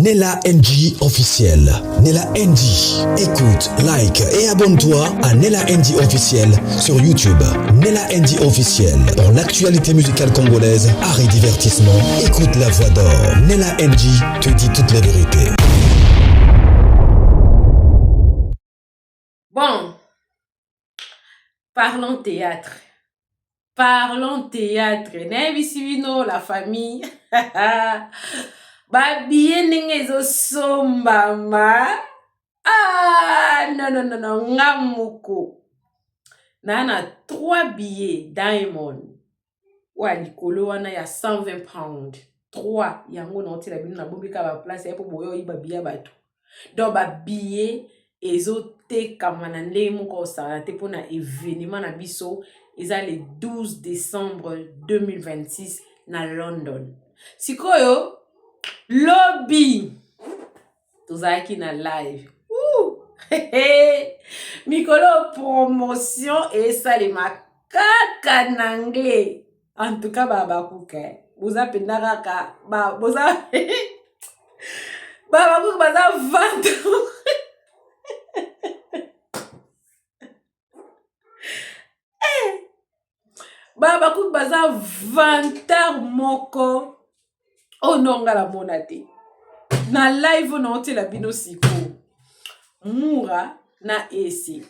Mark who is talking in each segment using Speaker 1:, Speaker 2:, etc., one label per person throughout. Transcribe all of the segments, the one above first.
Speaker 1: Nella NG officiel. Nella NG. Écoute, like et abonne-toi à Nella NG officiel sur YouTube. Nella NG officiel. Pour l'actualité musicale congolaise, art et divertissement, écoute la voix d'or. Nella NG te dit toute la vérité.
Speaker 2: Bon, parlons théâtre. Parlons théâtre. Nebisivino, la famille. Babiye ndenge ezosombama. Non, ngamuko. Nana 3 billets Diamond. Wa likolo wana ya 120 pounds. 3 yango na otela bino na bobika ba place ya po boyo iba billet bato. Donc ba billet Ezo Tekama na ndenge moko osala te pona événement na biso eza le 12 décembre 2026 na London. Sikoyo lobby tozalaki na live. Mikolo promotion esalema kaka na anglais. En tout cas babakuka boza pendaka ka boza babakuka baza 20. Babakuka baza 20 moko. Oh non, la monate. Na live na otela bino siko. Mura na Ese.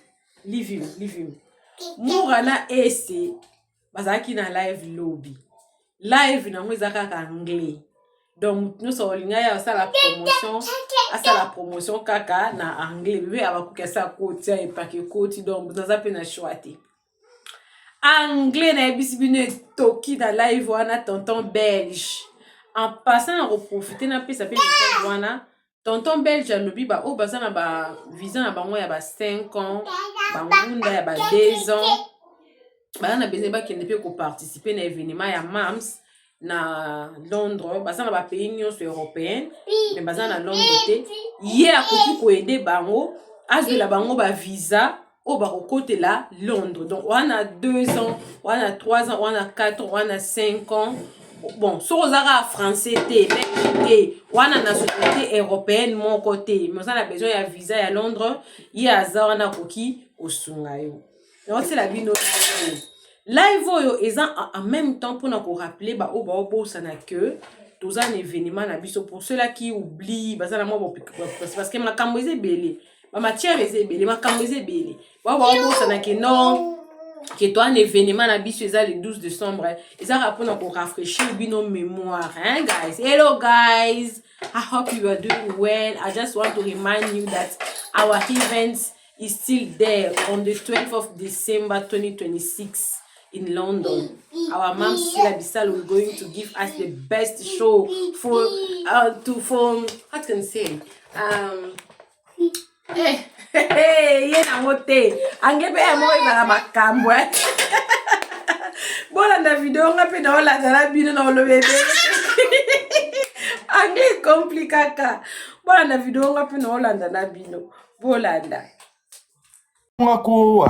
Speaker 2: Leave him. Mura na Ese. Bazaki na live lobby. Live na mweza kaka anglais. Donc nous sommes ya la promotion kaka na anglais. Bébé abakuka sa koti et pas que koti donc dans pe na choati. Anglais na bisibino toki na live wana tonton belge. En passant à reprofiter na pe ça fait le wana tonton belge alobi ba o bazana ba visa na bango ya ba 5 ans bangunda ya ba 2 ans bana besoin ba kende pe ko participer na événement ya mams na Londres bazana ba pays nyonso européen mais bazana na Londres te ye akoki ko aider bango azela bango ba visa o ba kote la Londres. Donc on a 2 ans, on a 3 ans, on a 4 ans, on a 5 ans. Bon, so ozara français te, mais on a na société européenne mon côté. Mais on a besoin ya visa ya Londres, il y a za on a koki osunga yo. Donc c'est la bino live yo eza en même temps pour nous rappeler ba o ça na que tous un événement na biso pour ceux là qui oublient ba ça na moi parce que ma kamboze belé. Ma matière est belé, ma kamboze belé. Ba ça na que non que toi un événement na biso eza le 12 décembre et ça rapport pour rafraîchir bino mémoire hein guys. Hello guys, I hope you are doing well. I just want to remind you that our event is still there on the 12th of December 2026 in London. Our mom Sila Bisalu is going to give us the best show for what can I say yena mote angepe ya mo eza makambo bola na video ngape na ola na bino na olobebe anglais complicaka bola na video ngape na ola na bino bolanda
Speaker 3: ngako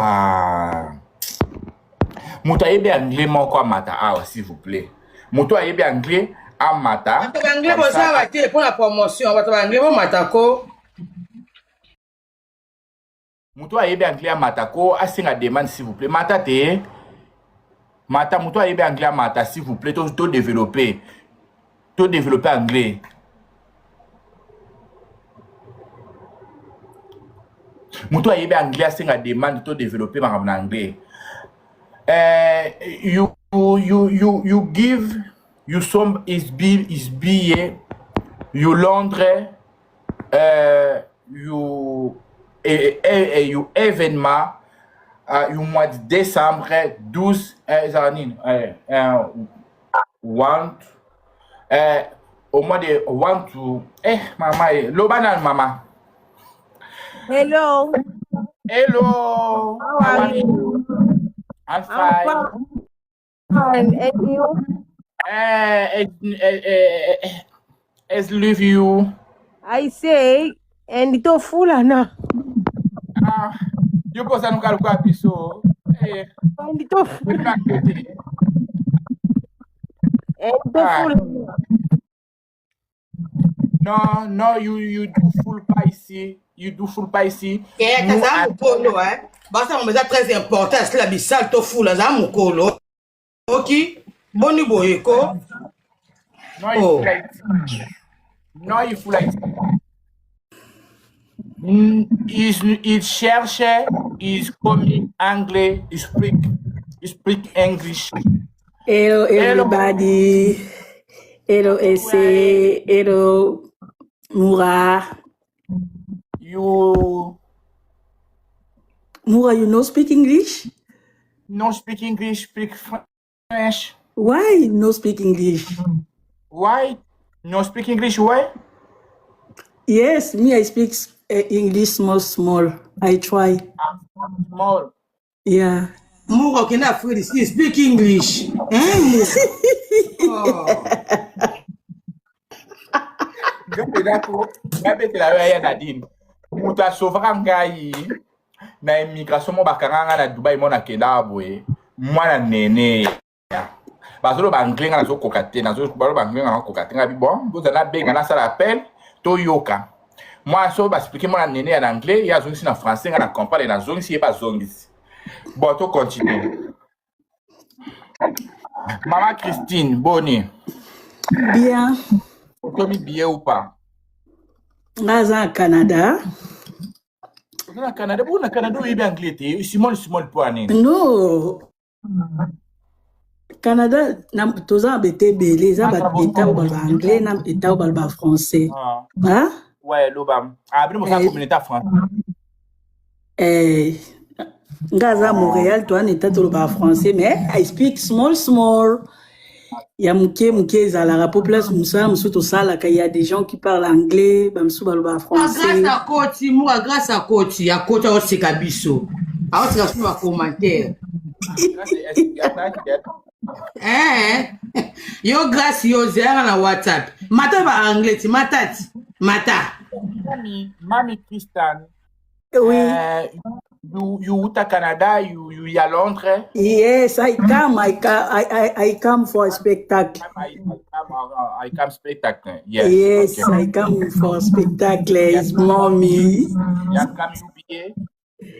Speaker 3: moto ayebi anglais moko amata awa s'il vous plaît moto ayebi anglais amata
Speaker 4: anglais boza bate pour la promotion bato anglais bo matako
Speaker 3: moto ayebi anglais amata ko asinga demande s'il vous plaît mata te mata moto ayebi anglais amata s'il vous plaît to développer anglais moto ayebi anglais asinga demande to développer makambo na anglais you give you some is billet you Londres you événement au mois de décembre 12 au mois de 1 to maman lobanan mama
Speaker 5: Hello.
Speaker 3: How are you? I'm fine.
Speaker 5: And you?
Speaker 3: As love you.
Speaker 5: I say, and ito fulana.
Speaker 3: You posa nunca lugar piso.
Speaker 5: And ito fulana. And ito fulana.
Speaker 3: Non, non, you do full pas ici. You do full pas ici.
Speaker 4: Eh,
Speaker 3: Nous,
Speaker 4: ça mon colo, hein. Bah, ça, on très important. Sila Bisalu, to fou, là, ça, mon colo. Ok? Boni boyeko.
Speaker 3: non, il
Speaker 4: Oh.
Speaker 3: faut like. Non, il faut like. Il cherche, il commis anglais, il speak English.
Speaker 6: Hello, everybody. Hello, Ese. Hello, Mura.
Speaker 3: You
Speaker 6: Mura, you know speak English?
Speaker 3: no speak English, speak French.
Speaker 6: Why no speak English?
Speaker 3: Why? No speak English, why?
Speaker 6: Yes, me, I speak English small. I try.
Speaker 3: Small.
Speaker 6: Yeah.
Speaker 4: Mura, can I speak English? Eh? Oh.
Speaker 3: Gabe te la ya Nadine. Muta sovra ngai na immigration mo bakanga na Dubai mo na kenda aboye. Mwana nene. Bazolo ba anglais na zo kokate na zo balo ba anglais na kokate ngabi bon. Boza na benga na sala appel to yoka. Moi so ba expliquer moi na nene en anglais, ya zongi na français na comprendre na zongi si pas zongi. Bon, to continue. Maman Christine, Boni.
Speaker 6: Bien.
Speaker 3: Tu as mis billet ou pas?
Speaker 6: Ngaza Canada.
Speaker 3: Au Canada, au Canada, il est anglais. Simon Poinet.
Speaker 6: No. Canada, toza bete belé, za beta ou balba anglais, nam eta ou balba français. Hein?
Speaker 3: Ouais, l'obam. Ah, bien, ça communauté française.
Speaker 6: Ngaza Montréal, toi, n'eta tout balba français, mais I speak small. Ya muke zala population musa musuto sala ka ya des gens qui parlent anglais ba musu balba français.
Speaker 4: Grâce à Koti, moi grâce à Koti, ya Koti au sekabiso. A o seka sur commentaire. Yo grâce yo zera na WhatsApp. Mata ba anglais ti matati. Mata.
Speaker 3: Mami Christian.
Speaker 6: Oui.
Speaker 3: You to Canada, you ya Londres.
Speaker 6: Yes, I come for a spectacle.
Speaker 3: I come spectacle. Yes.
Speaker 6: Yes,
Speaker 3: Okay.
Speaker 6: I come for a spectacle. It's mommy.
Speaker 3: Ya come you billet.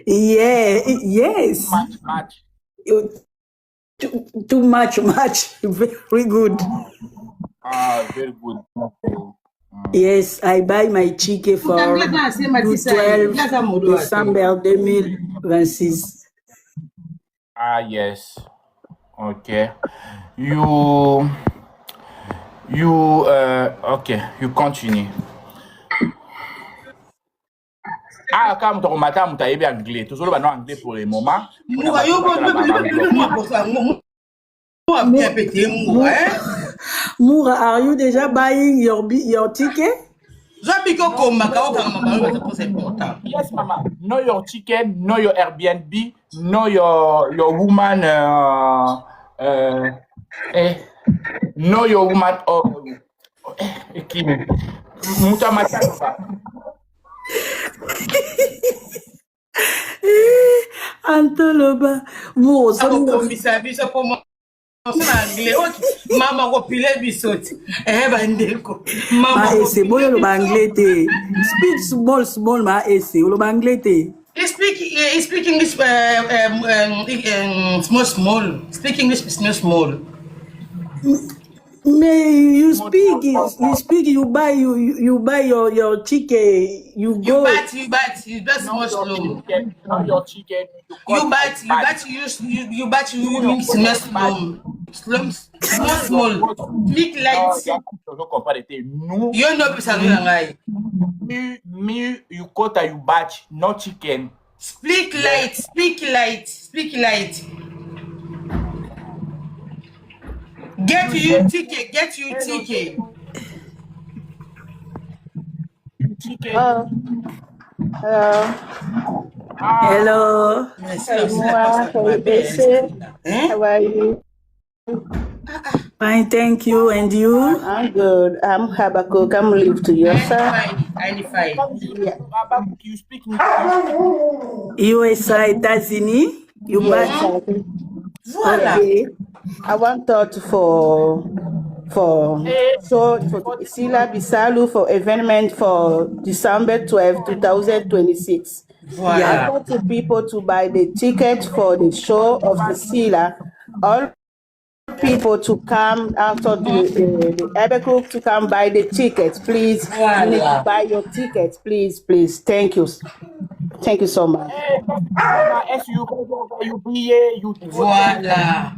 Speaker 6: Yeah, yes.
Speaker 3: Match.
Speaker 6: Too much. Very good.
Speaker 3: Ah, very good.
Speaker 6: Yes, I buy my chicken for 12 December 2026.
Speaker 3: Ah, yes. Okay. Okay, you continue. Ah, quand on matin, on t'a aimé anglais. Tout le monde anglais pour le moment.
Speaker 6: Mura, are you déjà buying your ticket?
Speaker 3: Yes, mama. Know your chicken, know your Airbnb, know your woman. Know your woman. Muta matata.
Speaker 6: Antoloba. Mura,
Speaker 4: Maman repile bisoti. Bandeko.
Speaker 6: Ma ese boyo lo anglais te. Speak small ma ese lo anglais te.
Speaker 4: He speak English small. Speak English small.
Speaker 6: May you speak, you buy your chicken, you go.
Speaker 4: You bat small.
Speaker 3: Know your chicken.
Speaker 4: You small. Speak light. You know Bisalu.
Speaker 3: You quota you batch, no chicken.
Speaker 4: Speak light. Get you ticket.
Speaker 3: Chicken.
Speaker 6: Hello.
Speaker 5: How are you?
Speaker 6: Fine, thank you. And you?
Speaker 5: I'm good. I'm Habakkuk. I'm live to your side.
Speaker 3: Yeah. You speak
Speaker 6: USA, États-Unis. You buy.
Speaker 5: Okay. I want thought for
Speaker 7: for show for Sila Bisalu for event for December 12, 2026. I want the people to buy the ticket for the show of the Sila. All people to come after the Ebecook to come buy the tickets, please. You need to buy your tickets, please. Thank you. Thank you so much.
Speaker 4: Voilà.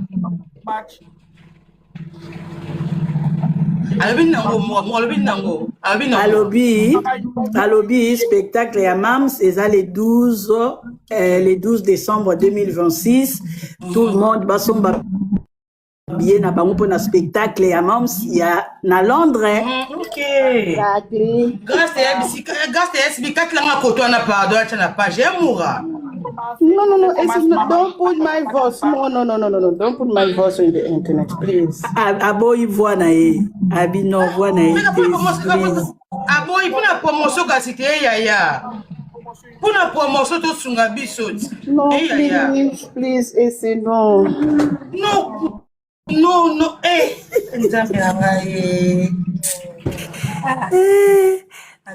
Speaker 6: Alobi, spectacle ya Mams, et ça le 12 décembre 2026. Tout le monde va s'en bien na bango pour un spectacle ya Mams, il y a na Londres.
Speaker 4: Ok. Grâce à spectacle là, on a pardon, tu n'as pas, j'ai Mura.
Speaker 7: No. Don't put my voice. No. Don't put my voice on the internet, please.
Speaker 6: Aboy voix na e. Abi no voix na e.
Speaker 4: Aboy pour la promotion quand c'était yaya. Pour la promotion tout sunga bisot.
Speaker 7: No, please, Ese, no.
Speaker 4: No.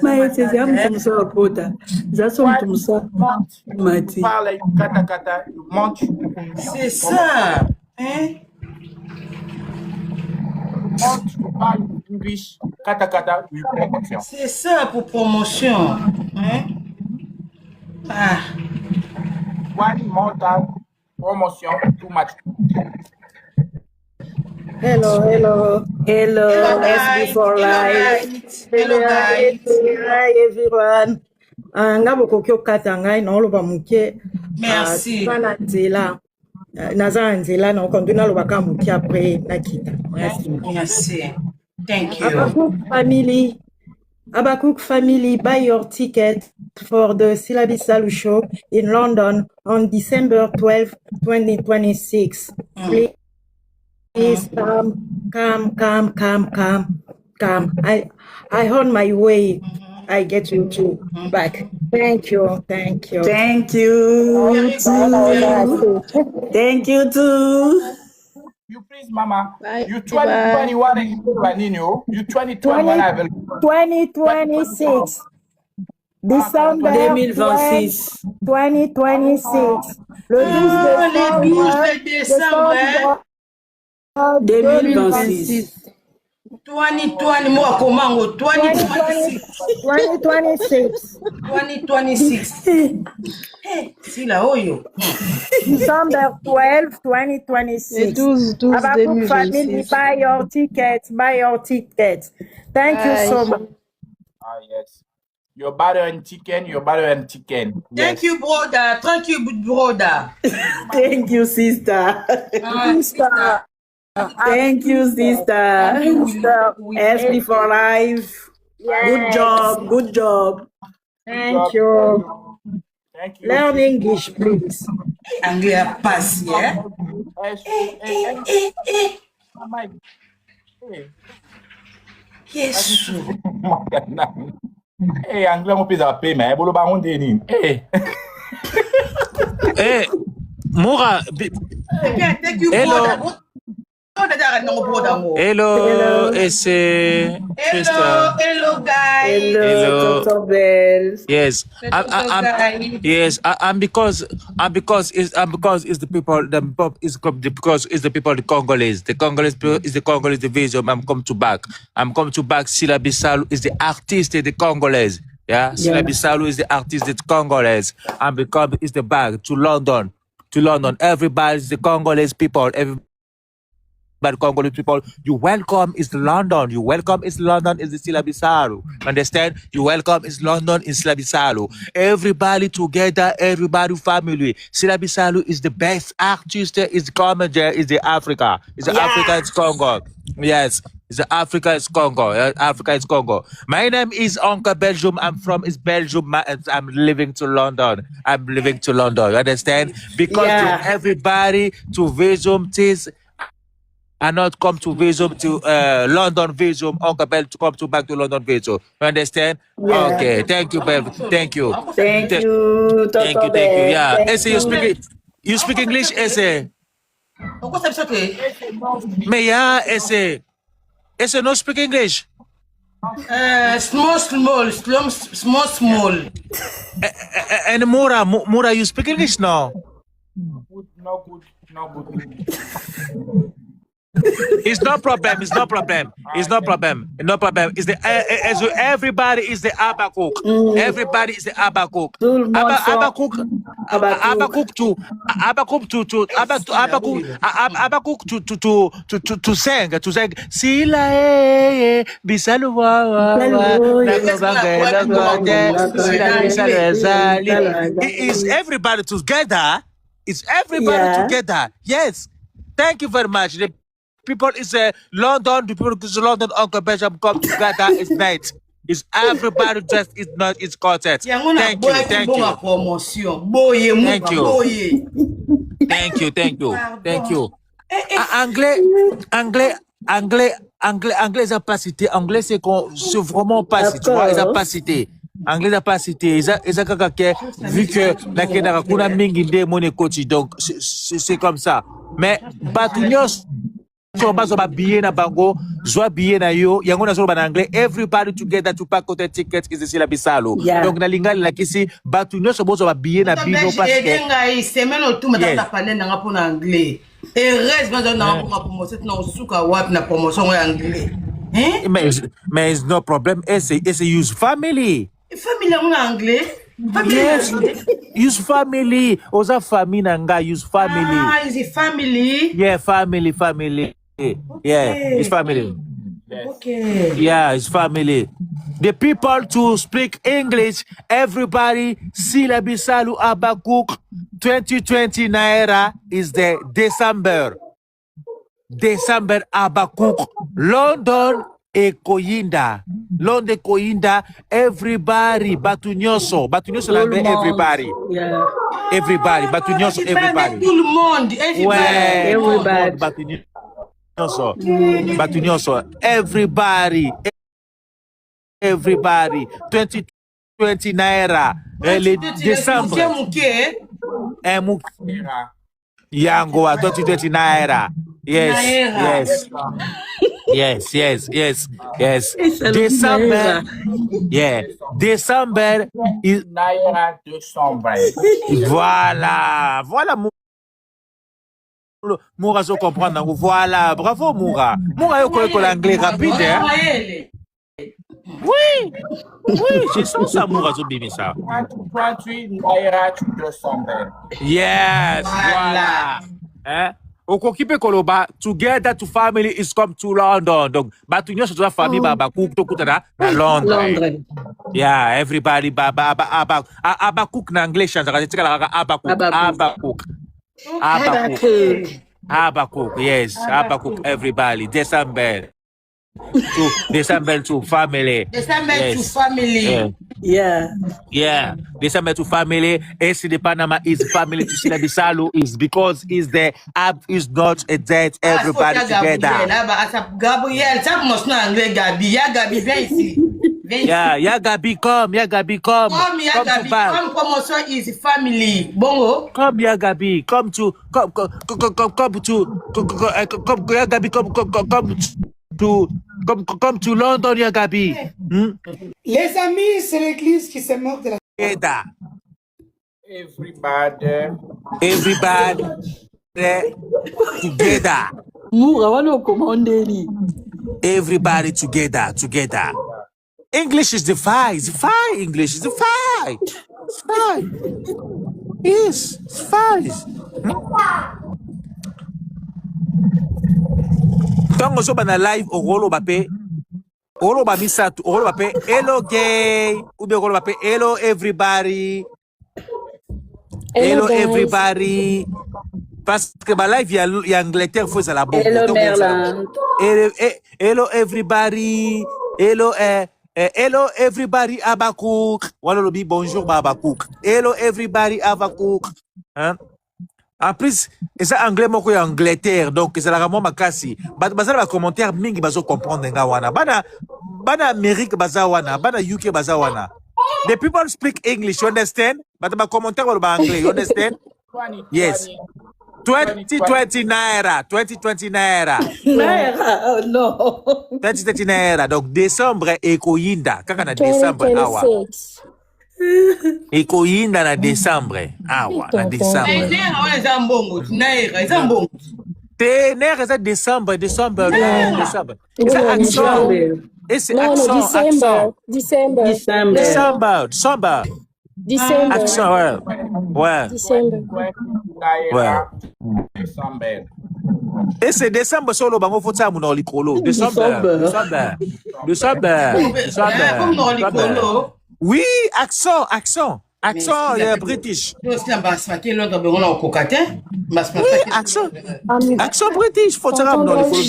Speaker 6: Mas vocês já me começaram a conta. Já sou muito começado. Mati.
Speaker 3: Fala aí, cata, monte.
Speaker 4: C'est ça. Hein?
Speaker 3: Monte, parle English, cata, promotion.
Speaker 4: C'est ça pour promotion. Hein?
Speaker 3: One more time, promotion, too much.
Speaker 6: Hello. SB for life.
Speaker 4: Hello guys.
Speaker 6: Hi everyone. Ngabo kokyo kata ngai na oloba muke.
Speaker 4: Merci.
Speaker 6: Bana nzela. Naza nzela na okonduna lobaka muke après nakita.
Speaker 4: Merci. Thank you.
Speaker 6: Abacook family, buy your ticket for the Sila Bisalu show in London on December 12, 2026. Please come. I on my way. I get you too back. Thank you.
Speaker 7: Thank you too.
Speaker 3: You please, Mama. Bye. You 2021 and you 2021.
Speaker 5: 2026. Décembre
Speaker 6: 2026.
Speaker 5: 2026. Le 12 décembre
Speaker 6: 2026.
Speaker 4: 2020 moi comment 2026.
Speaker 5: 2026.
Speaker 4: Si la oyo.
Speaker 5: December 12, 2026.
Speaker 8: 12
Speaker 5: Abacook family, buy your tickets. Thank you so much.
Speaker 3: Yes. Your butter and chicken. Yes.
Speaker 4: Thank you, brother. Thank you, brother.
Speaker 6: Thank you, sister.
Speaker 5: Sister.
Speaker 6: Thank you, sister. SB for life.
Speaker 5: Yes.
Speaker 6: Good job.
Speaker 5: Thank you. Learn English, please.
Speaker 4: Anglais passe, yeah? Yes.
Speaker 3: Hey, Anglais mo pesa pe mais bolo ba honte ni.
Speaker 9: Mura.
Speaker 4: Thank you, brother.
Speaker 9: Hello, Ese.
Speaker 4: Hello, guys.
Speaker 6: Hello, Toto Bells.
Speaker 9: Yes, and because it's the people, the Congolese. The Congolese division. I'm come to back. Sila Bisalu is the artist of the Congolese. Yeah, Sila Bisalu is the artist of the Congolese, and because it's the back to London. Everybody's the Congolese people. But Congolese people, you welcome is London. You welcome is London is the Sila Bisalu. Understand? You welcome is London in Sila Bisalu. Everybody together, everybody family. Sila Bisalu is the best artist. Is the comedy. Is the Africa. Is the Africa. It's Congo. Yes. It's Africa. It's Congo. Africa is Congo. My name is Uncle Belgium. I'm from Belgium. I'm living to London. You understand? Because to everybody to visit this. And not come to visit to London visit, Uncle Bell to come back to London visit. You understand?
Speaker 6: Yeah.
Speaker 9: Okay, thank you, Bev. Thank you.
Speaker 6: Thank you.
Speaker 9: Yeah. Ese, you speak English, Ese? Me, yeah, Ese. Ese no speak English.
Speaker 4: Small.
Speaker 9: And Mura, you speak English now?
Speaker 3: Good, no good, no good.
Speaker 9: It's no problem. It's no problem. It's no problem. No problem. It's the everybody is the Abacook. Everybody is the Abacook.
Speaker 6: Tout le monde sont
Speaker 9: Abacook. Abacook to Abacook to sing Sila Bisalu is everybody together. It's everybody together. Yes. Thank you very much. The people is London. The people is London. Uncle Benjamin come together. It's night. It's everybody just is not. It's concert. Thank you. Thank you. Thank you. Thank you. Thank you. Anglais n'a pas cité. Anglais c'est vraiment pas cité. Tu vois, ils n'ont pas cité. Anglais n'a pas cité. Ese Kaka vu que la Kenya kuna mingi de money coach donc c'est comme ça. Mais Batunios so bazo ba billet na bango, zo billet na yo, yango na so ba anglais, everybody together to pack the tickets is the Sila Bisalu. Donc na lingali la kisi Batunios so bazo ba billet na bino parce que
Speaker 4: ngai semaine autour madame parler na pour anglais. Et reste dans na promotion na suka wap na promotion en anglais. Hein?
Speaker 9: Mais it's no problem. It's use family.
Speaker 4: Family en anglais.
Speaker 9: Yes, use family. Oza family nanga use family.
Speaker 4: Ah, is it family?
Speaker 9: Yeah, family. Yeah, it's family.
Speaker 4: Okay.
Speaker 9: Yeah, it's family. The people to speak English, everybody, Sila Bisalu Abacook, 2020 Naira is the December Abacook, London Koyinda. London Koyinda, everybody, Batunyoso l'anglais, everybody.
Speaker 6: Yeah.
Speaker 9: Everybody, Batunyoso, everybody.
Speaker 4: Tout le monde, everybody.
Speaker 9: Batunyoso, everybody. 2020 Naira, le décembre. Yango, 2020 Naira. Yes. December. Yeah. December is
Speaker 3: Naira 200.
Speaker 9: Voilà. Mura so comprendre. Voilà. Bravo Mura. Mura yo connaît l'anglais rapide, hein? Oui, c'est ça Mura so bien ça.
Speaker 3: 28 Naira 200.
Speaker 9: Yes. Voilà. Hein? Okokipe koloba together to family is come to London. Donc batunyo so to family baba cook to kuta na London. Yeah, everybody baba cook na English and Abacook. Yes, Abacook everybody. December to family.
Speaker 4: December to family.
Speaker 6: Yeah.
Speaker 9: December to family. Ese de Panama is family to Sila Bisalu is because is the app is not a dead everybody together.
Speaker 4: Gabriel, ça commence en anglais Gabi. Ya Gabi viens ici.
Speaker 9: Yeah, Gabi come. Come
Speaker 4: promotion is family. Bongo.
Speaker 9: Come ya Gabi, come to ya Gabi come to London ya Gabi.
Speaker 8: Les amis, c'est l'église qui se moque de la...
Speaker 9: Everybody together.
Speaker 6: Mura wano commanderi.
Speaker 9: Everybody together. English is the fight. English is the fight. It's fight. Yes, it's fight. Tango so bana live orolo bape. Olo ba misatu, olo bape. Hello gay. Ube olo bape. Hello everybody. Hello everybody. Parce que ma live y a Angleterre faut ça la bombe.
Speaker 6: Hello Merland.
Speaker 9: Hello everybody. Hello everybody Abacook. Wala lobi bonjour Abacook. Hello everybody Abacook. Hein? En plus, c'est anglais moko ya Angleterre donc c'est la vraiment makasi. Baza ba commentaire mingi bazo comprendre nga wana. Bana Amérique baza wana, bana UK baza wana. The people speak English, you understand? But ba commentaire ba anglais, you understand?
Speaker 3: 20.
Speaker 9: Yes. 2020 naira. 2020 naira.
Speaker 6: Naira, oh non.
Speaker 9: 2020 naira. Donc, décembre, ekoyinda. Kaka na décembre, awa.
Speaker 10: 2026.
Speaker 9: Ekoyinda na décembre. Awa, na décembre. Te naira, c'est décembre. Décembre. C'est accent. Et c'est
Speaker 10: Non,
Speaker 9: accent.
Speaker 10: December.
Speaker 9: Accent, ouais.
Speaker 10: December.
Speaker 9: Ouais. Et c'est décembre solo bango fota mu no likolo. Décembre. Oui, accent. British. Oui, accent British. Fota mu no likolo.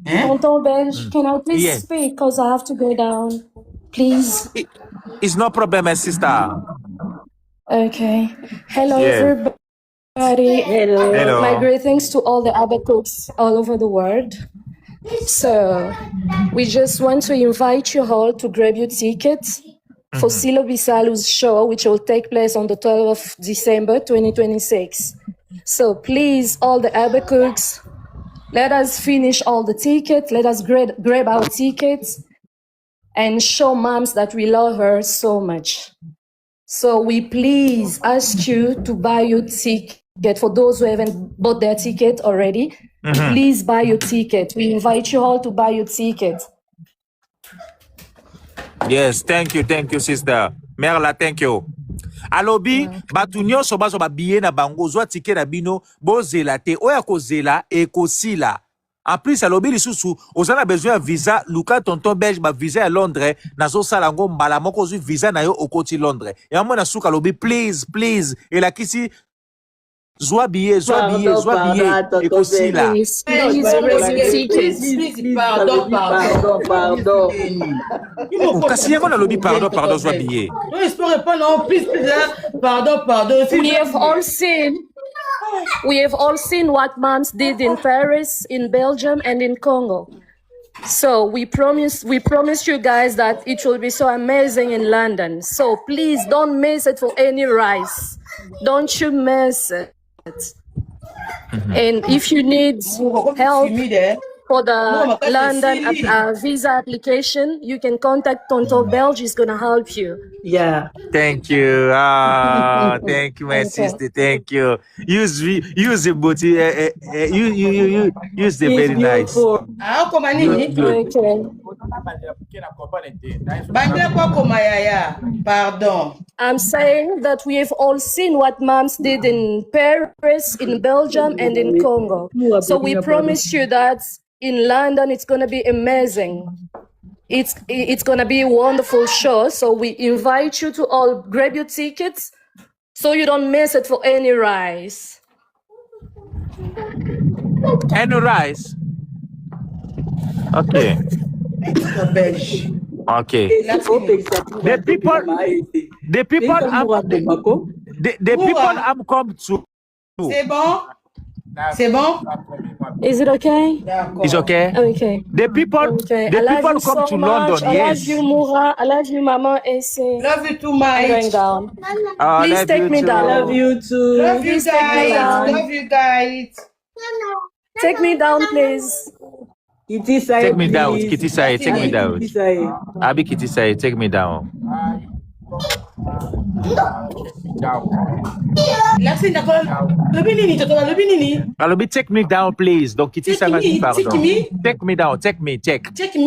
Speaker 10: Tonton Belge, can I please speak? Because I have to go down. Please.
Speaker 9: It's no problem, my sister.
Speaker 10: Okay. Hello, everybody.
Speaker 9: Hello.
Speaker 10: My greetings to all the other cooks all over the world. So, we just want to invite you all to grab your tickets for Sila Bisalu's show, which will take place on the 12th of December 2026. So, please, all the other cooks, let us finish all the tickets. Let us grab our tickets and show moms that we love her so much. So we please ask you to buy your ticket. For those who haven't bought their ticket already, please buy your ticket. We invite you all to buy your ticket.
Speaker 9: Yes, thank you, sister. Merla, thank you. Alobi, batu nyonso bazo ba billet na bango, zwa ticket na bino, bozela te, oya kozela, ekosila. En plus, alobi lisusu, ozana besoin de visa, luka tonton belge ba visa à Londres, nazo sala ngo mbala moko zu visa na yo okoti Londres. Et amona suka alobi, please, et la kisi, zwa billet, ekosila.
Speaker 4: Pardon.
Speaker 9: Kasi yango na lobi, pardon, zwa billet.
Speaker 4: Non, je peux répondre, please, pardon.
Speaker 10: We have all seen what moms did in Paris, in Belgium, and in Congo. So we promise you guys that it will be so amazing in London. So please don't miss it for any rice. Don't you miss it. And if you need help for the London visa application, you can contact Tonton Belge. He's going to help you.
Speaker 6: Yeah.
Speaker 9: Thank you. Thank you, my sister. Thank you. Use the booty. Use the very nice.
Speaker 4: Pardon.
Speaker 10: I'm saying that we have all seen what moms did in Paris, in Belgium, and in Congo. So we promise you that in London, it's going to be amazing. It's going to be a wonderful show. So we invite you to all grab your tickets so you don't miss it for any rice.
Speaker 9: Any rice? Okay. Okay. The people I'm come to.
Speaker 4: C'est bon?
Speaker 10: Is it okay?
Speaker 9: It's okay?
Speaker 10: Okay.
Speaker 9: The people come
Speaker 10: so
Speaker 9: to
Speaker 10: much.
Speaker 9: London,
Speaker 10: I
Speaker 9: yes.
Speaker 10: love you, Mura. I love you, Mama Ese.
Speaker 4: Love you too much.
Speaker 10: I'm going down.
Speaker 9: Please
Speaker 10: take me down.
Speaker 6: Love you too.
Speaker 4: Love you guys.
Speaker 10: Take me down, please.
Speaker 6: Kitty side,
Speaker 9: Take me down.
Speaker 6: please.
Speaker 9: Kitty side, take me down.
Speaker 6: Kitty side.
Speaker 9: Abi Kitty side, take me down. Alobi, take me down, please. Donc Kitty side, pardon. Take me down.
Speaker 4: Take me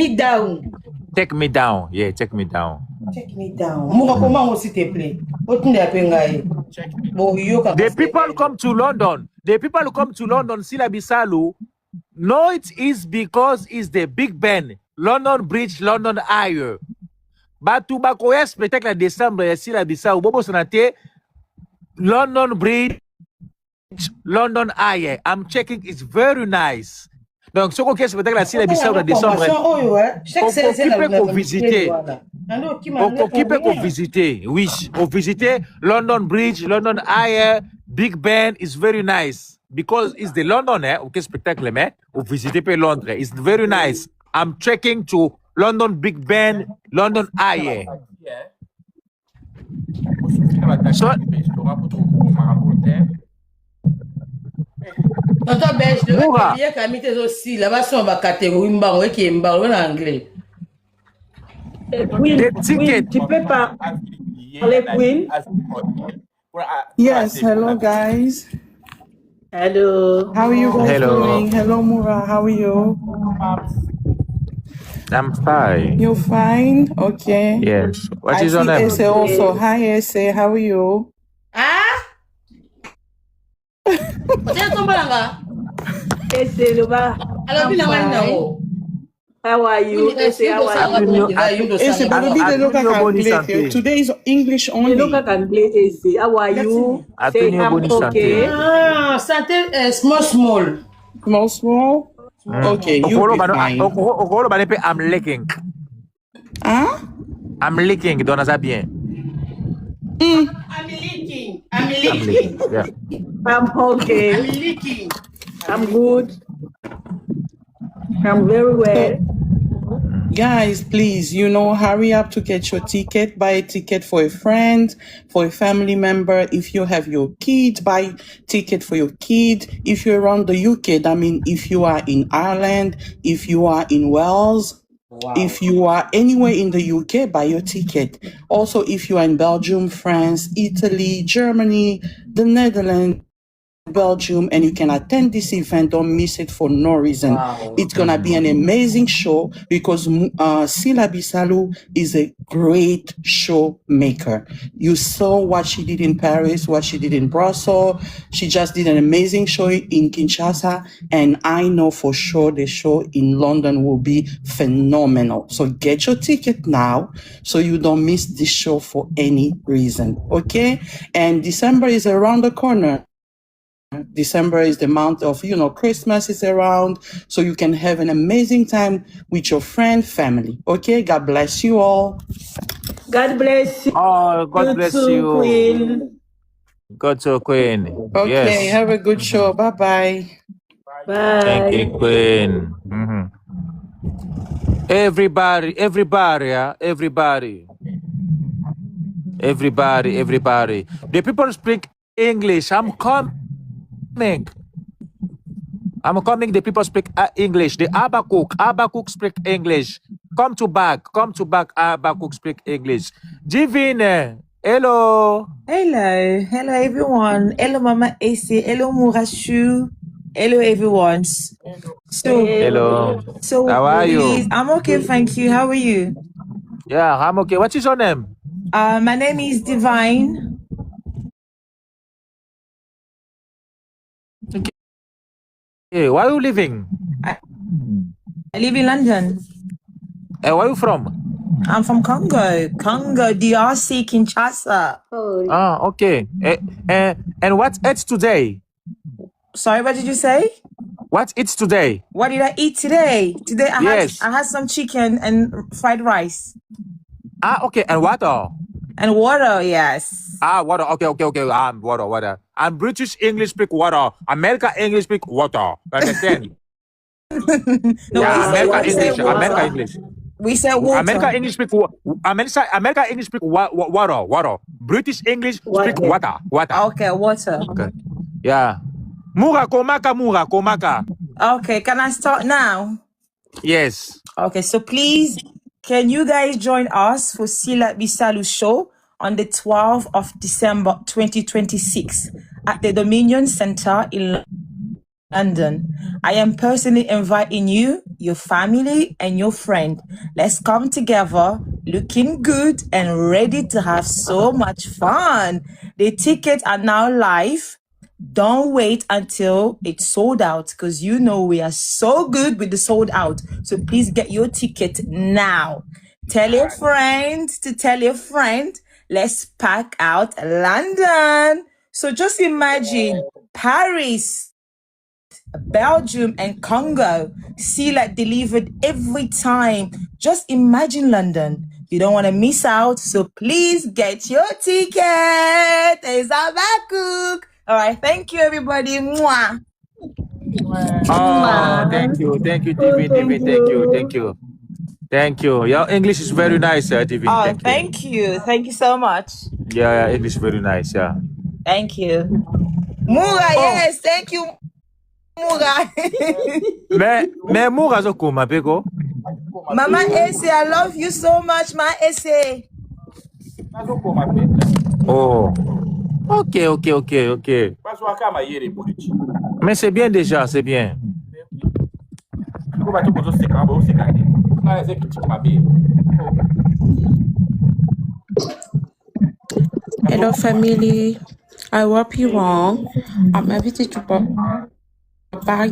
Speaker 4: down.
Speaker 9: Take me down. Yeah, take me down.
Speaker 4: Take me down. Mura, comment s'il te plaît?
Speaker 9: The people come to London. The people who come to London, Sila Bisalu, no, it is because it's the Big Ben, London Bridge, London Eye. But to bakoya spectacle December, Sila Bisalu, bobo sanate, London Bridge, London Eye. I'm checking, it's very nice. Donc, ce qu'on a spectacle Sila Bisalu en décembre, on visiter, oui, on visiter London Bridge, London Eye, Big Ben is very nice because it's the London, okay, spectacle, mais on visiter pe Londres, it's very nice. I'm trekking to London Big Ben, London Eye. So,
Speaker 4: Tonton Belge, je
Speaker 9: Mura.
Speaker 4: vais bien mettre aussi là-bas sur ma catégorie mbango qui est mbango en anglais.
Speaker 9: The ticket.
Speaker 5: Tu peux pas parler, Queen?
Speaker 11: Yes, hello guys.
Speaker 5: Hello.
Speaker 11: How are you guys
Speaker 9: Hello.
Speaker 11: doing? Hello Mura, how are you?
Speaker 9: I'm fine.
Speaker 11: You fine? Okay.
Speaker 9: Yes. What
Speaker 11: I
Speaker 9: is your
Speaker 11: see
Speaker 9: name?
Speaker 11: Ese also. Hi Ese, how are you?
Speaker 4: Ah? Dia tombalanga.
Speaker 5: Ese Luba.
Speaker 4: Alors bien nango.
Speaker 5: How are you? Ese, how are you?
Speaker 11: Ese, but we did look at Anglais. Today is English only.
Speaker 5: Look at Anglais, Ese. How are you? Say I'm okay.
Speaker 4: Ah, santé small.
Speaker 11: Small? Okay, you be fine.
Speaker 9: I'm licking.
Speaker 11: Huh?
Speaker 9: I'm licking, dona ça bien.
Speaker 4: I'm leaking.
Speaker 9: Yeah.
Speaker 5: I'm okay.
Speaker 4: I'm leaking.
Speaker 5: I'm good. I'm very well.
Speaker 11: Guys, please, hurry up to get your ticket. Buy a ticket for a friend, for a family member. If you have your kid, buy ticket for your kid. If you're around the UK, that means if you are in Ireland, if you are in Wales, if you are anywhere in the UK, buy your ticket. Also, if you are in Belgium, France, Italy, Germany, the Netherlands, Belgium, and you can attend this event, don't miss it for no reason. Wow. It's gonna be an amazing show because Sila Bisalu is a great show maker. You saw what she did in Paris, what she did in Brussels. She just did an amazing show in Kinshasa, and I know for sure the show in London will be phenomenal. So get your ticket now so you don't miss this show for any reason, okay? And December is around the corner. December is the month of, Christmas is around, so you can have an amazing time with your friend, family. Okay, God bless you all.
Speaker 5: God bless you.
Speaker 9: Oh, God bless you.
Speaker 5: Queen.
Speaker 9: God to Queen.
Speaker 11: Okay,
Speaker 9: Yes.
Speaker 11: have a good show. Bye-bye.
Speaker 5: Bye.
Speaker 9: Thank you, Queen. Everybody. The people speak English. I'm coming. The people speak English. The Abakuk speak English. Come to back. Abakuk speak English. Divine, hello.
Speaker 12: Hello everyone. Hello Mama Ese. Hello Murashu. Hello everyone.
Speaker 9: Hello. How are you?
Speaker 12: I'm okay, thank you. How are you?
Speaker 9: Yeah, I'm okay. What is your name?
Speaker 12: My name is Divine.
Speaker 9: Hey, where are you living?
Speaker 12: I live in London.
Speaker 9: Where are you from?
Speaker 12: I'm from Congo, DRC, Kinshasa.
Speaker 9: Okay. And what ate today?
Speaker 12: Sorry, what did you say?
Speaker 9: What eats today?
Speaker 12: What did I eat today? Today I had some chicken and fried rice.
Speaker 9: Okay. And water?
Speaker 12: And water, yes.
Speaker 9: Water. Okay. Water. And British English speak water. American English speak water. Understand? American English.
Speaker 12: We said water.
Speaker 9: American English speak American English speak water. British English speak water.
Speaker 12: Okay, water.
Speaker 9: Okay. Yeah. Mura komaka.
Speaker 12: Okay, can I start now?
Speaker 9: Yes.
Speaker 12: Okay, so please, can you guys join us for Sila Bisalu show on the 12th of December 2026 at the Dominion Center in London. I am personally inviting you, your family, and your friend. Let's come together, looking good and ready to have so much fun. The tickets are now live. Don't wait until it's sold out because we are so good with the sold out. So please get your ticket now. Tell your friend to tell your friend. Let's pack out London. So just imagine Paris, Belgium, and Congo. Sila delivered every time. Just imagine London. You don't want to miss out. So please get your ticket. Ese Kaka. All right. Thank you, everybody. Mwah.
Speaker 9: Oh, thank you, Divi. Thank you. Your English is very nice, Divi.
Speaker 12: Oh, thank you. Thank you so much.
Speaker 9: Yeah, English is very nice. Yeah.
Speaker 12: Thank you. Mura, yes, thank you. Mura.
Speaker 9: Mais Mura Zokoma, Bego.
Speaker 12: Mama Ese, I love you so much, ma Ese.
Speaker 9: Oh. Ok. Mais c'est bien déjà, c'est bien.
Speaker 11: Hello, family. I hope you well. I'm invited to park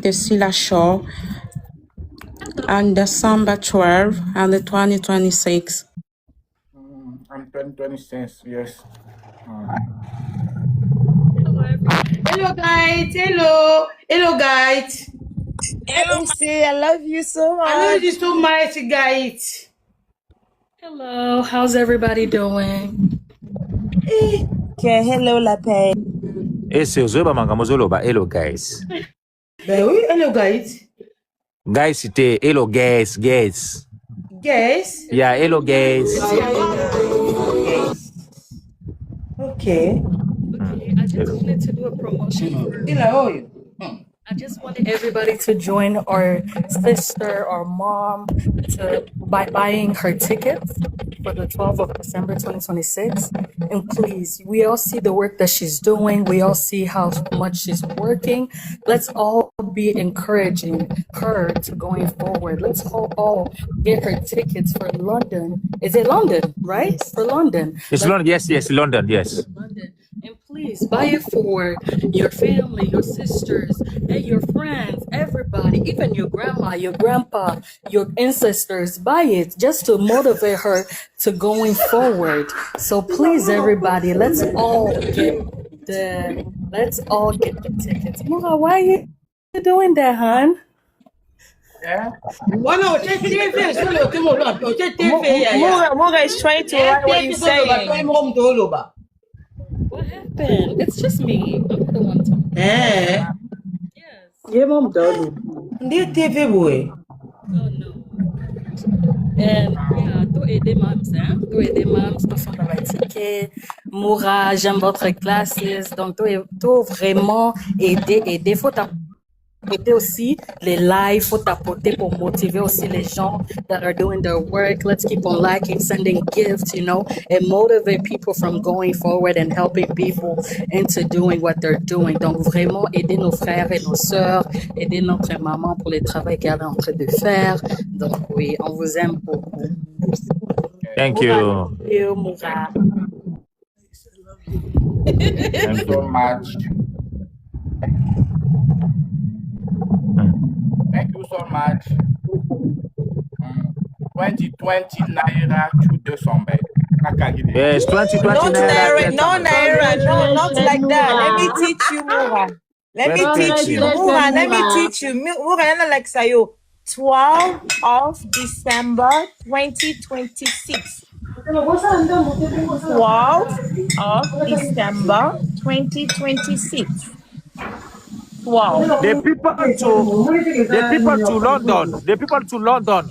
Speaker 11: the Sila show on December 12 and the 2026.
Speaker 3: I'm 2026, yes.
Speaker 4: Hello, guys. Hello, guys.
Speaker 12: Hello, Ese, I love you so much.
Speaker 4: I love you so much, guys.
Speaker 6: Hello, how's everybody doing?
Speaker 12: Okay, hello, la paix.
Speaker 9: Ese Ozoba Mangamozoloba, hello guys.
Speaker 4: Ben oui, hello, guys.
Speaker 9: Guys, c'était hello guys.
Speaker 4: Guys.
Speaker 9: Yeah, hello guys.
Speaker 4: Okay.
Speaker 6: I just wanted to do a promotion. I just wanted everybody to join our sister or mom by buying her tickets for the 12th of December 2026. And please, we all see the work that she's doing. We all see how much she's working. Let's all be encouraging her to going forward. Let's all get her tickets for London. Is it London, right? For London.
Speaker 9: It's London, yes, London, yes.
Speaker 6: London. And please buy it for your family, your sisters, and your friends, everybody, even your grandma, your grandpa, your ancestors. Buy it just to motivate her to going forward. So please, everybody, let's all get the tickets. Mura, why are you doing that, hon?
Speaker 12: Mura is trying to write what you're saying.
Speaker 6: What happened? It's just me. I'm the one talking.
Speaker 4: Yes.
Speaker 6: Yeah, mom, dog.
Speaker 4: TV boy.
Speaker 6: Oh no. And yeah, to aider moms, hein? To aider moms, to faire la ticket. Mura, j'aime votre classes. Donc, to vraiment aider. Faut tapoter aussi les lives, faut tapoter pour motiver aussi les gens that are doing their work. Let's keep on liking, sending gifts, and motivate people from going forward and helping people into doing what they're doing. Donc, vraiment aider nos frères et nos sœurs, aider notre maman pour le travail qu'elle est en train de faire. Donc, oui, on vous aime beaucoup.
Speaker 9: Thank you.
Speaker 6: Thank you, Mura.
Speaker 3: Thank you so much. Thank you so much. 2020 naira to 200.
Speaker 9: Yes, 2020
Speaker 12: Not
Speaker 9: naira.
Speaker 12: no naira, no, not like that. Let me teach you, Mura. Let me teach you, Mura. Let me teach you. Mura, yana like sayo. 12 of December 2026. 12 of December 2026. Wow.
Speaker 9: The people to London.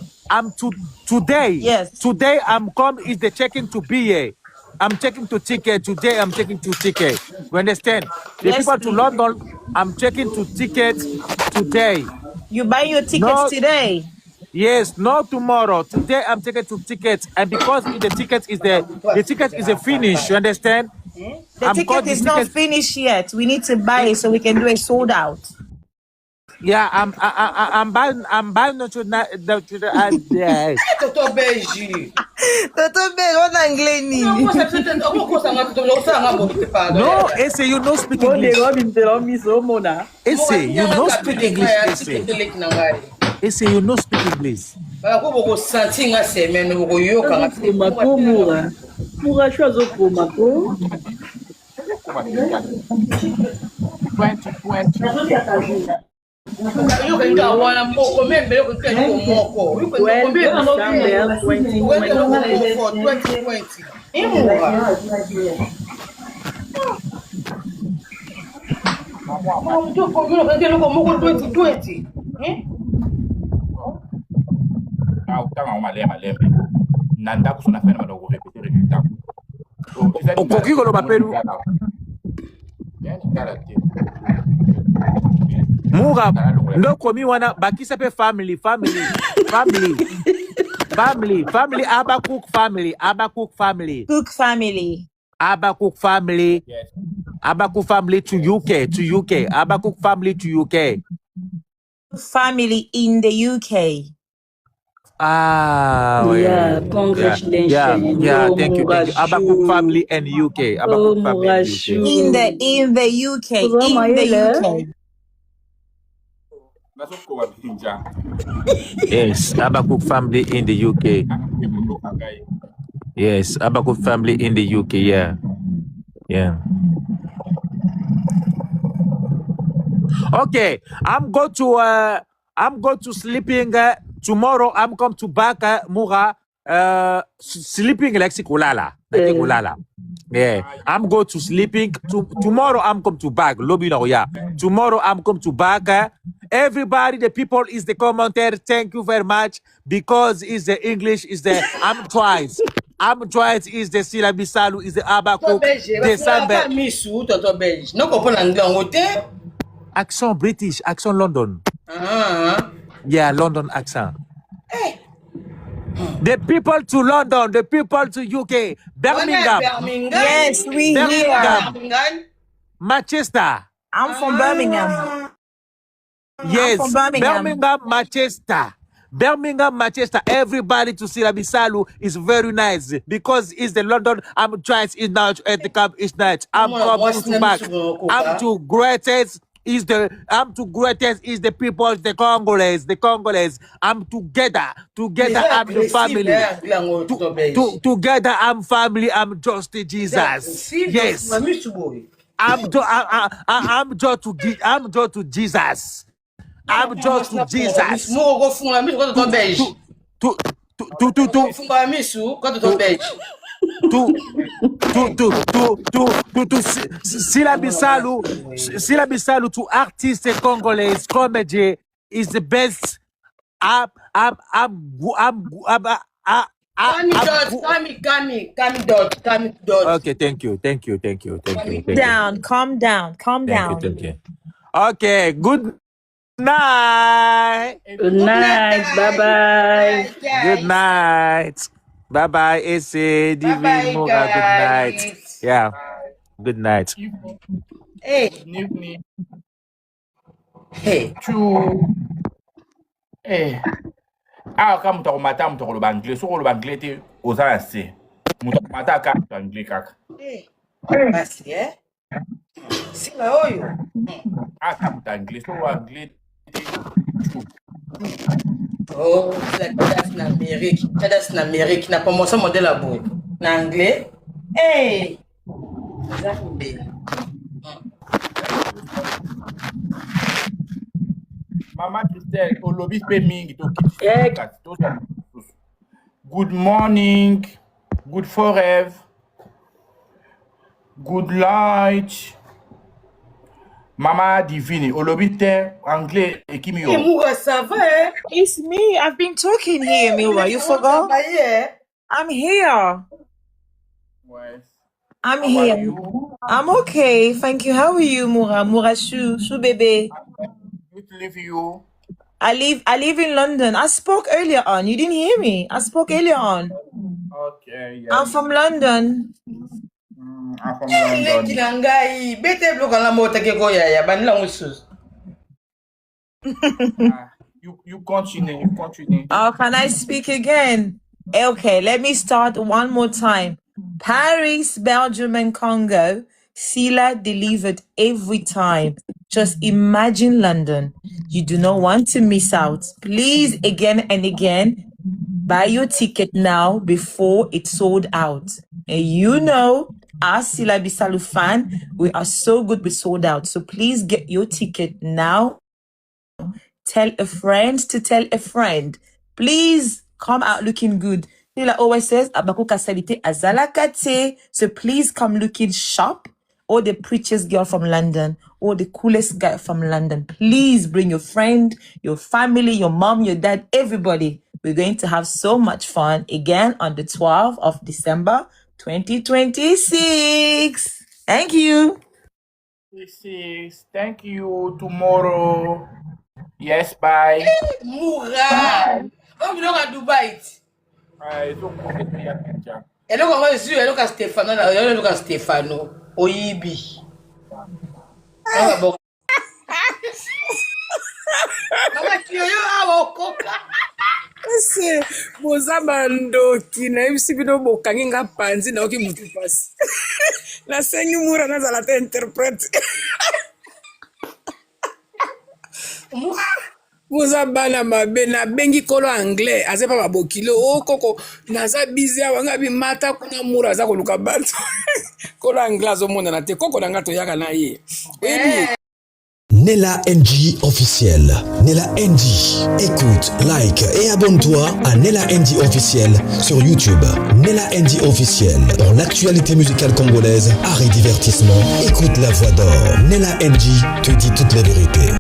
Speaker 9: Today.
Speaker 12: Yes.
Speaker 9: Today I'm come is the checking to Billet. I'm checking to ticket. Today I'm checking to ticket. You understand? The people to London, I'm checking to tickets today.
Speaker 12: You buy your tickets today?
Speaker 9: Yes, not tomorrow. Today I'm taking to tickets, and because the ticket is a finish. You understand?
Speaker 12: The ticket is not finished yet. We need to buy it so we can do a sold out.
Speaker 9: Yeah, I'm buying yes.
Speaker 4: Toto Belgi.
Speaker 12: Toto Belgi, what Anglais ni?
Speaker 9: No, Ese, you know speak English. Ese, you know speak English. Ese, you know speak English.
Speaker 6: Mura, je suis au Mako.
Speaker 3: 2020.
Speaker 4: You can go one and more. Remember, you can go more. You can go 2020.
Speaker 3: Nanda kusuna fena madogo répéter résultat.
Speaker 9: Okoki koloba pelu. Mura, no komi wana bakisa pe family. Abakuk family.
Speaker 12: Cook family.
Speaker 9: Abakuk family.
Speaker 3: Yes.
Speaker 9: Abakuk family to UK. Abakuk family to UK.
Speaker 12: Family in the UK.
Speaker 9: Ah,
Speaker 6: Yeah, congratulations.
Speaker 9: Yeah,
Speaker 6: Oh,
Speaker 9: thank you. Abakuk family in UK.
Speaker 6: Oh,
Speaker 9: Abakuk family in UK.
Speaker 12: In the UK.
Speaker 9: Yes, Abakuk family in the UK. Yes, Abakuk family in the UK. Yeah. Okay, I'm going to sleeping tomorrow. I'm come to back Mura. Sleeping like kulala. Yeah, I'm going to sleeping tomorrow. I'm come to back. Lobby now, yeah. Tomorrow I'm come to back. Everybody, the people is the commentator. Thank you very much because is the English is the I'm twice is the Sila Bisalu is the Abakuk. December. Accent British, accent London. Yeah, London accent. The people to London, the people to UK, Birmingham.
Speaker 12: Yes, we
Speaker 9: Birmingham.
Speaker 12: here.
Speaker 9: Manchester.
Speaker 12: I'm from Birmingham.
Speaker 9: Yes,
Speaker 12: I'm from Birmingham.
Speaker 9: Birmingham, Manchester. Everybody to Sila Bisalu is very nice because it's the London. I'm trying is now at the camp each night. I'm coming to back. I'm to greatest is the people, the Congolese. I'm together. I'm the family. Together, I'm family. I'm just Jesus. Yes. I'm just to Jesus. I'm just to Jesus. To Sila Bisalu to artist Congolese comedy is the best. Okay, thank you.
Speaker 12: Calm down.
Speaker 9: Thank you. Okay, good night.
Speaker 6: Good night. Bye-bye.
Speaker 9: Good night. Bye-bye, Ese, Divine, Mura, good night. Yeah, good night.
Speaker 4: Hey.
Speaker 3: Kama mtakomata mtakoloba anglais, so koloba anglais te ozala se. Mutakomata ka anglais kaka.
Speaker 4: Basi Sila oyo.
Speaker 3: Kama anglais, so anglais te.
Speaker 4: Oh, that's in America. Na promotion modèle à bout. En anglais. Hey.
Speaker 3: Mama Christelle, olobi pe mingi to good morning, good forever, good light. Mama Divine, olobi te anglais ekimi yo.
Speaker 4: Mura, ça va,
Speaker 12: It's me. I've been talking here, Mura. You forgot? I'm here. I'm here. I'm okay. Thank you. How are you, Mura? Mura Shu baby.
Speaker 3: Good to live you.
Speaker 12: I live in London. I spoke earlier on. You didn't hear me. I spoke earlier on.
Speaker 3: Okay, yeah.
Speaker 12: I'm from London.
Speaker 3: I'm from London. You continue.
Speaker 12: Oh, can I speak again? Okay, let me start one more time. Paris, Belgium, and Congo. Sila delivered every time. Just imagine London. You do not want to miss out. Please, again and again, buy your ticket now before it's sold out. And you know, as Sila Bisalu fan, we are so good with sold out. So please get your ticket now. Tell a friend to tell a friend. Please come out looking good. Sila always says, Abakuka salite azalakate. So please come looking sharp. Or the prettiest girl from London, or the coolest guy from London. Please bring your friend, your family, your mom, your dad, everybody. We're going to have so much fun again on the 12th of December, 2026. Thank you.
Speaker 3: Thank you. Tomorrow. Yes, bye.
Speaker 4: Mura. Comme nous à Dubaï.
Speaker 3: Ils ont compris la picture.
Speaker 4: Et donc, on va suivre, et donc à Stéphano, et donc à Stéphano, Oyibi. Ah, bon. Maman, tu es là, au coca.
Speaker 13: Se boza bandoki na yebisi bino bokangi nga panzi naoki mutu pasi nasengi Mura nazala te interprète boza bana mabe nabengi kolo anglais aza pa babokilo o koko naza bizi awa nga bimata kuna Mura aza koluka bato kolo anglais azomonana te koko na nga toyaka na ye
Speaker 1: Nella NG officiel. Nella NG. Écoute, like et abonne-toi à Nella NG officiel sur YouTube. Nella NG officiel. Pour l'actualité musicale congolaise, art et divertissement, écoute la voix d'or. Nella NG te dit toutes les vérités.